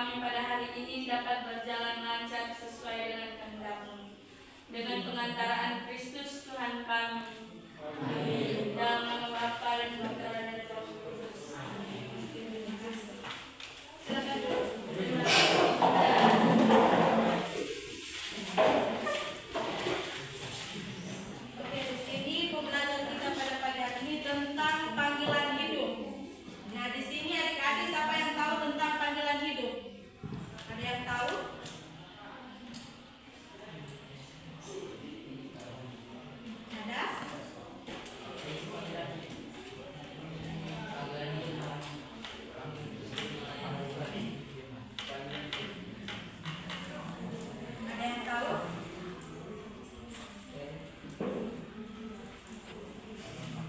kami pada hari ini dapat berjalan lancar sesuai dengan kehendak-Mu. Dengan pengantaraan Kristus Tuhan kami. Amin. Dalam nama Bapa dan Putra dan Roh Kudus. Amin. Silakan. Oke, di sini pembelajaran kita pada pagi hari ini tentang panggilan hidup. Nah, di sini adik-adik siapa yang tahu tentang panggilan hidup? Ada yang tahu? Ada? Ada yang tahu?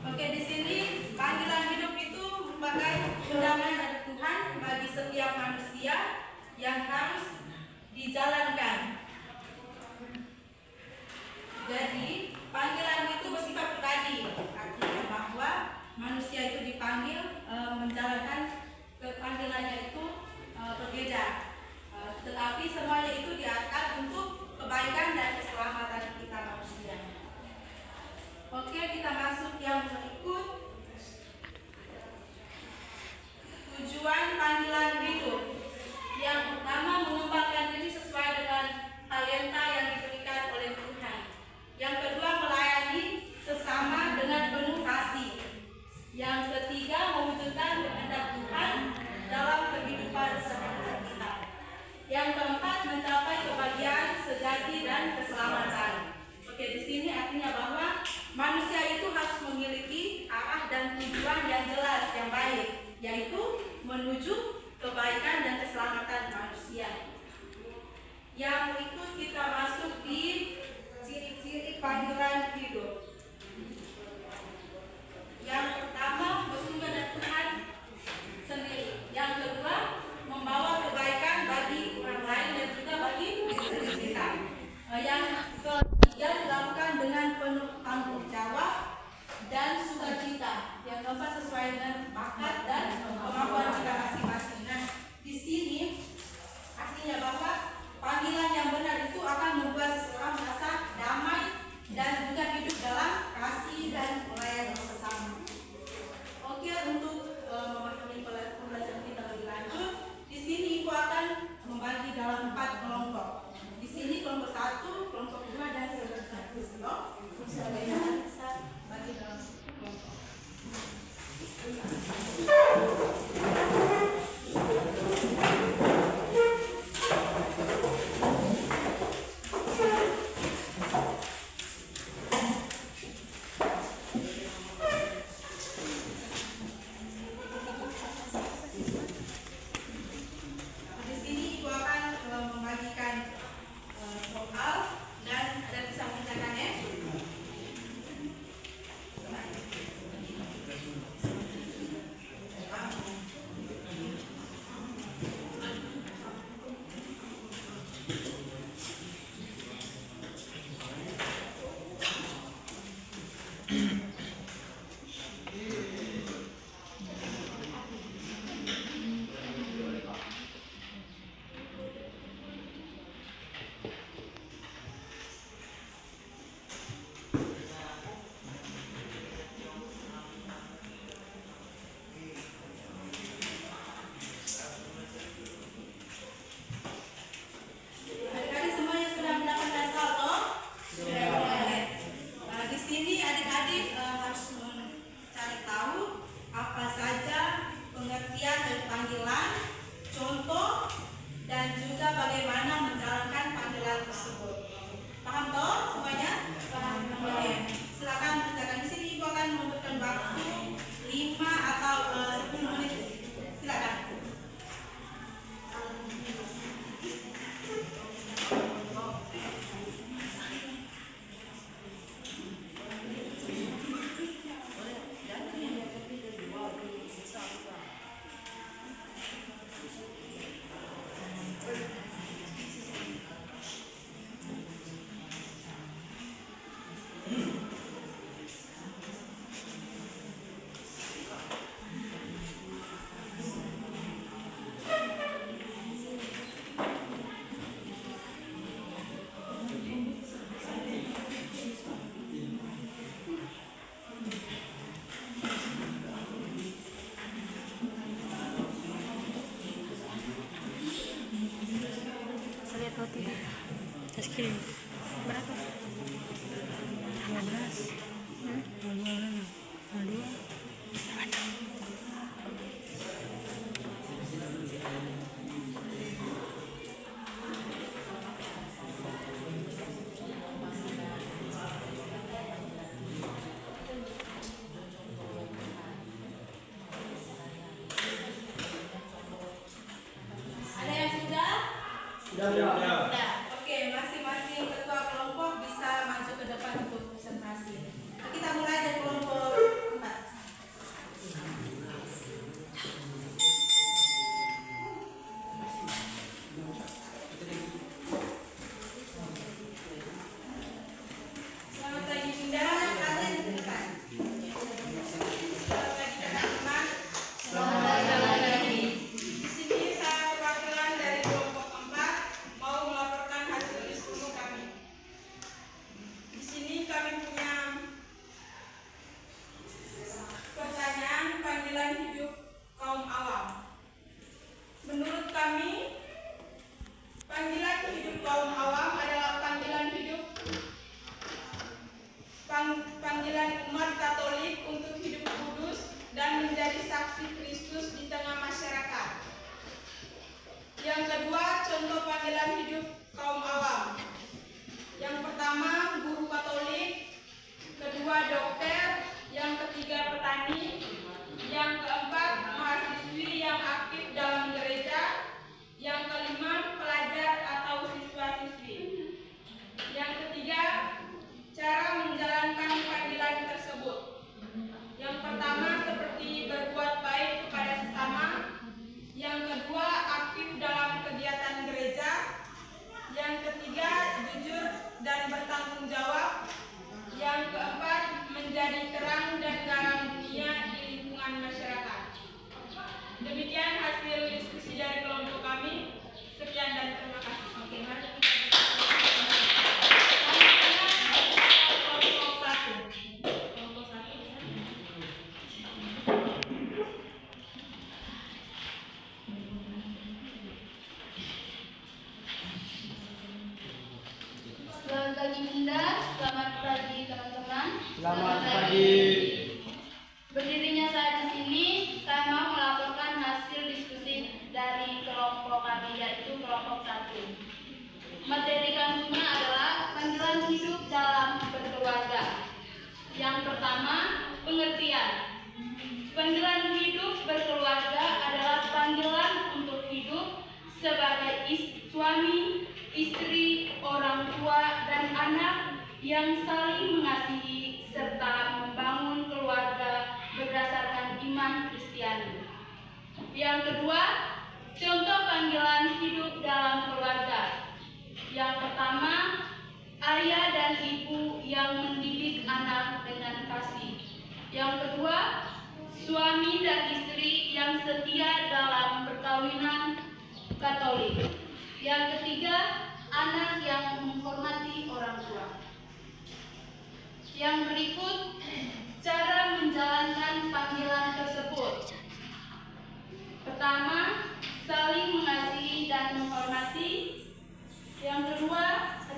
Oke, di sini panggilan hidup itu merupakan undangan dari Tuhan bagi setiap manusia yang harus dijalankan. Jadi, panggilan itu bersifat pribadi, artinya bahwa manusia itu dipanggil menjalankan panggilannya itu berbeda. Tetapi semuanya itu diangkat untuk kebaikan dan keselamatan kita manusia. Oke, kita masuk yang berikut. Tujuan panggilan hidup. Yang pertama, mengembangkan diri sesuai dengan talenta yang diberikan oleh Tuhan. Yang kedua, melayani sesama dengan penuh kasih. Yang ketiga, mewujudkan kehendak Tuhan dalam kehidupan sehari-hari kita. Yang keempat, mencapai kebahagiaan sejati dan keselamatan. Oke, di sini artinya bahwa manusia itu harus memiliki arah dan tujuan yang jelas, yang baik, yaitu menuju kebaikan dan keselamatan manusia. Yang berikut kita masuk di ciri-ciri panggilan hidup. Yang pertama, bersumber dari Tuhan sendiri. Yang kedua, membawa kebaikan bagi orang lain dan juga bagi diri kita. Yang ketiga, dilakukan dengan penuh tanggung jawab dan sukacita. Yang keempat, sesuai dengan bakat dan kemampuan kita masing-masing. Nah, di sini artinya bahwa panggilan yang benar itu akan membuat seseorang merasa damai dan juga hidup dalam kasih dan melayani sesama. Oke, untuk memahami pembelajaran kita lebih lanjut, di sini Ibu akan membagi dalam 4 kelompok. Di sini kelompok 1, kelompok 2 dan seterusnya. Bisa bagi dalam kelompok. Di sini Ibu akan membagikan soal dan ada bisa mengerjakannya. Tas kiri berapa? 12. 02. Ada yang sudah? Sudah. Oke, masing-masing ketua kelompok bisa maju ke depan untuk presentasi. Kita mulai dari kelompok 4. Selamat pagi Bunda, kalian ke depan. Selamat pagi teman-teman. Di sini saya perwakilan dari kelompok 4 mau melaporkan hasil diskusi kami. Di sini kami punya pertanyaan panggilan hidup kaum awam. Menurut kami, panggilan hidup kaum awam adalah panggilan hidup panggilan umat Katolik untuk hidup kudus dan menjadi saksi Kristus di tengah masyarakat. Yang kedua, contoh panggilan hidup kaum awam. Yang pertama, guru Katolik. Kedua, dokter. Yang ketiga, petani. Yang keempat, mahasiswi yang aktif dalam gereja. Yang kelima, pelajar atau siswa-siswi. Yang ketiga, cara menjalankan panggilan tersebut. Yang pertama, seperti berbuat baik kepada sesama. Yang kedua, aktif dalam kegiatan gereja. Yang ketiga, jujur dan bertanggung jawab. Yang keempat, menjadi terang dan garam dunia di lingkungan masyarakat. Demikian hasil diskusi dari kelompok kami. Sekian dan terima kasih. Oke, mari kita kelompok 1. Kelompok 1. Selamat pagi Bunda, selamat pagi teman-teman. Selamat pagi. Berdirinya saya di sini, saya mau melaporkan hasil diskusi dari kelompok kami, yaitu kelompok 1. Materi kami adalah panggilan hidup dalam berkeluarga. Yang pertama, pengertian. Panggilan hidup berkeluarga adalah panggilan untuk hidup sebagai suami, istri, orang tua, dan anak yang saling mengasihi serta membangun keluarga berdasarkan iman Kristiani. Yang kedua, contoh panggilan hidup dalam keluarga. Yang pertama, ayah dan ibu yang mendidik anak dengan kasih. Yang kedua, suami dan istri yang setia dalam perkawinan Katolik. Yang ketiga, anak yang menghormati orang tua. Yang berikut, cara menjalankan panggilan tersebut. Pertama, saling mengasihi dan menghormati. Yang kedua,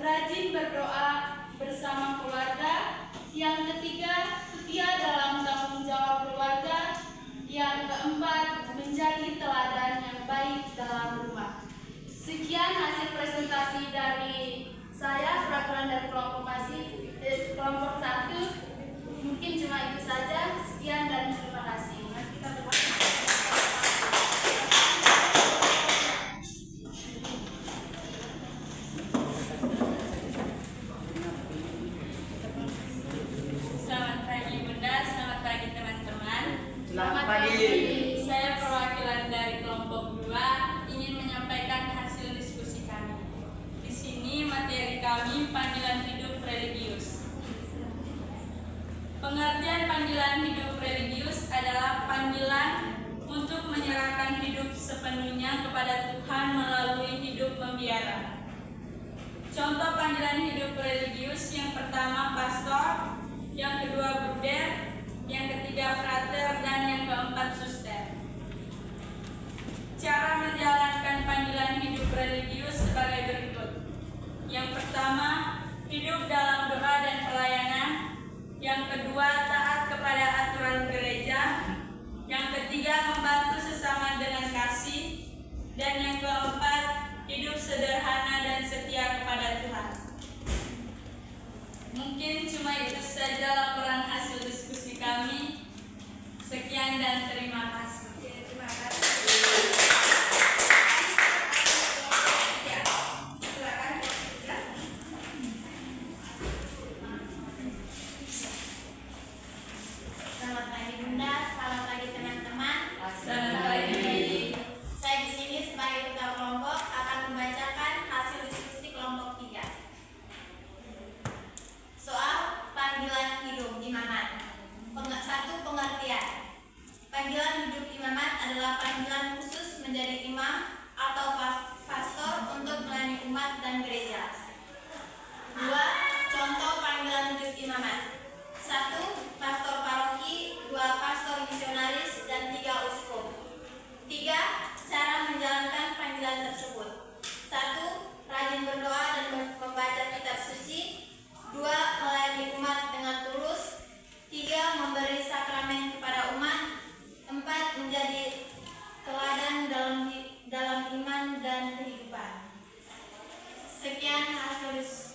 rajin berdoa bersama keluarga. Yang ketiga, setia dalam tanggung jawab keluarga. Yang keempat, menjadi teladan yang baik dalam rumah. Sekian hasil presentasi dari saya, perwakilan dari kelompok 1. Mungkin cuma itu saja. Sekian dan terima kasih. Mari kita berdoa. Selamat pagi Bunda, selamat pagi teman-teman. Selamat pagi. Saya perwakilan dari kelompok 2 ingin menyampaikan hasil diskusi kami. Di sini materi kami panggilan hidup religius. Pengertian panggilan hidup religius adalah panggilan untuk menyerahkan hidup sepenuhnya kepada Tuhan melalui hidup membiara. Contoh panggilan hidup religius yang pertama pastor, yang kedua bruder, yang ketiga frater, dan yang keempat suster. Cara menjalankan panggilan hidup religius sebagai berikut. Yang pertama,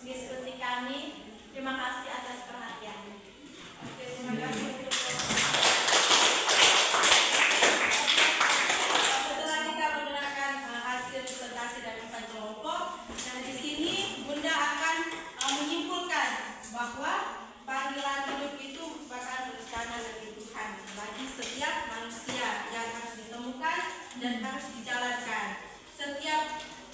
diskusi kami. Terima kasih atas perhatiannya. Oke, terima kasih untuk setelah kita menggunakan hasil presentasi dari empat kelompok, nah di sini Bunda akan menyimpulkan bahwa panggilan hidup itu merupakan rencana dari Tuhan bagi setiap manusia yang harus ditemukan dan harus dijalankan. Setiap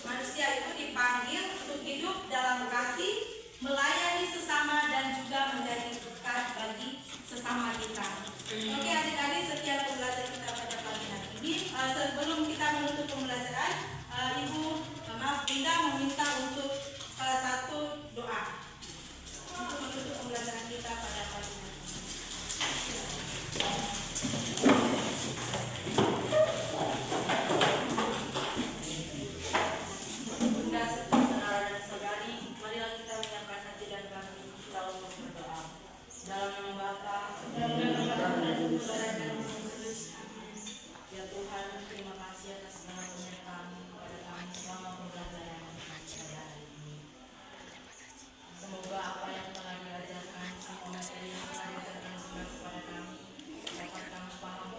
manusia itu dipanggil untuk hidup dalam kasih, melayani sesama dan juga menjadi berkat bagi sesama kita. Oke adik-adik, sekian pembelajaran kita pada pagi hari ini. Sebelum kita menutup pembelajaran, Bunda meminta untuk salah satu doa untuk menutup pembelajaran kita pada pagi hari ini. Bunda serta saudara dan saudari, marilah kita menyiapkan hati dan kami kita untuk berdoa. Dalam nama Bapa dan Putra dan Roh Kudus. Ya Tuhan, terima kasih atas segala penyertaan kepada kami selama pembelajaran pada hari ini. Semoga apa yang telah diajarkan, semua materi yang telah diajarkan kepada kami dapat kami paham